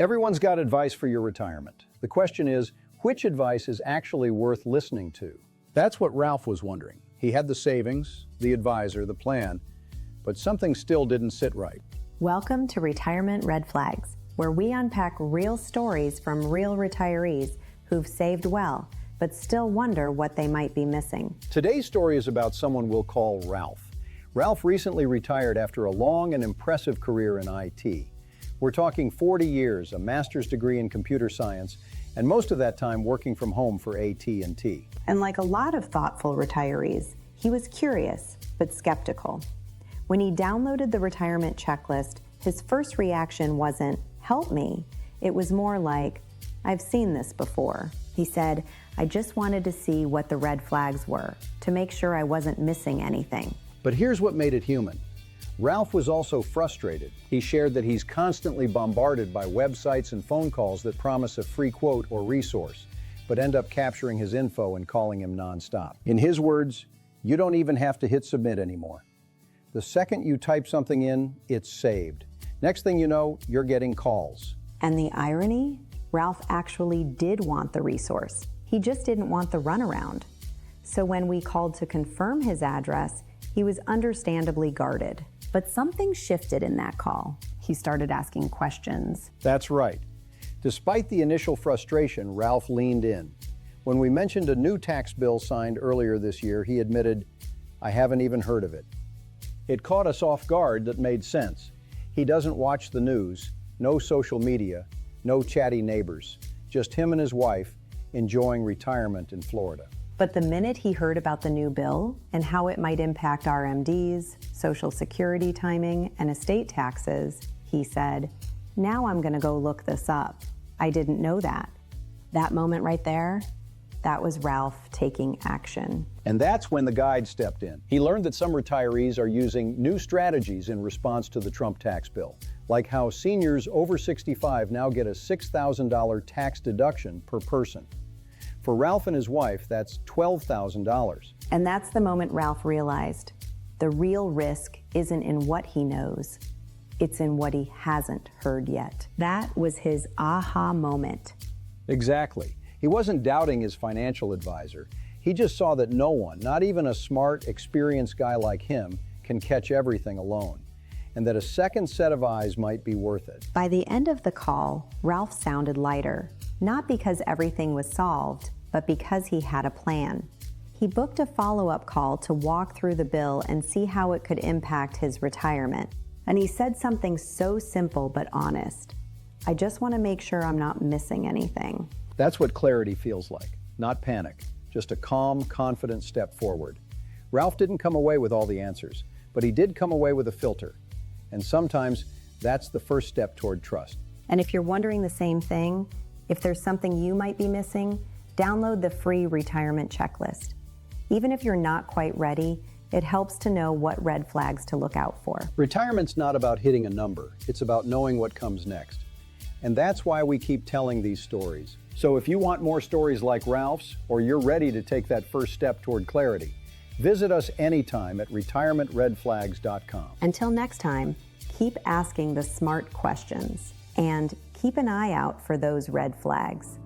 Everyone's got advice for your retirement. The question is, which advice is actually worth listening to? That's what Ralph was wondering. He had the savings, the advisor, the plan, but something still didn't sit right. Welcome to Retirement Red Flags, where we unpack real stories from real retirees who've saved well, but still wonder what they might be missing. Today's story is about someone we'll call Ralph. Ralph recently retired after a long and impressive career in IT. We're talking 40 years, a master's degree in computer science, and most of that time working from home for AT&T. And like a lot of thoughtful retirees, he was curious, but skeptical. When he downloaded the retirement checklist, his first reaction wasn't, "Help me." It was more like, "I've seen this before." He said, "I just wanted to see what the red flags were, to make sure I wasn't missing anything." But here's what made it human. Ralph was also frustrated. He shared that he's constantly bombarded by websites and phone calls that promise a free quote or resource, but end up capturing his info and calling him nonstop. In his words, you don't even have to hit submit anymore. The second you type something in, it's saved. Next thing you know, you're getting calls. And the irony? Ralph actually did want the resource. He just didn't want the runaround. So when we called to confirm his address, he was understandably guarded. But something shifted in that call. He started asking questions. That's right. Despite the initial frustration, Ralph leaned in. When we mentioned a new tax bill signed earlier this year, he admitted, "I haven't even heard of it." It caught us off guard. That made sense. He doesn't watch the news, no social media, no chatty neighbors, just him and his wife enjoying retirement in Florida. But the minute he heard about the new bill and how it might impact RMDs, Social Security timing, and estate taxes, he said, "Now I'm going to go look this up. I didn't know that." That moment right there, that was Ralph taking action. And that's when the guide stepped in. He learned that some retirees are using new strategies in response to the Trump tax bill, like how seniors over 65 now get a $6,000 tax deduction per person. For Ralph and his wife, that's $12,000. And that's the moment Ralph realized the real risk isn't in what he knows, it's in what he hasn't heard yet. That was his aha moment. Exactly. He wasn't doubting his financial advisor. He just saw that no one, not even a smart, experienced guy like him, can catch everything alone, and that a second set of eyes might be worth it. By the end of the call, Ralph sounded lighter, not because everything was solved, but because he had a plan. He booked a follow-up call to walk through the bill and see how it could impact his retirement. And he said something so simple but honest. "I just want to make sure I'm not missing anything." That's what clarity feels like, not panic, just a calm, confident step forward. Ralph didn't come away with all the answers, but he did come away with a filter. And sometimes that's the first step toward trust. And if you're wondering the same thing, if there's something you might be missing, download the free retirement checklist. Even if you're not quite ready, it helps to know what red flags to look out for. Retirement's not about hitting a number, it's about knowing what comes next. And that's why we keep telling these stories. So if you want more stories like Ralph's, or you're ready to take that first step toward clarity, visit us anytime at retirementredflags.com. Until next time, keep asking the smart questions and keep an eye out for those red flags.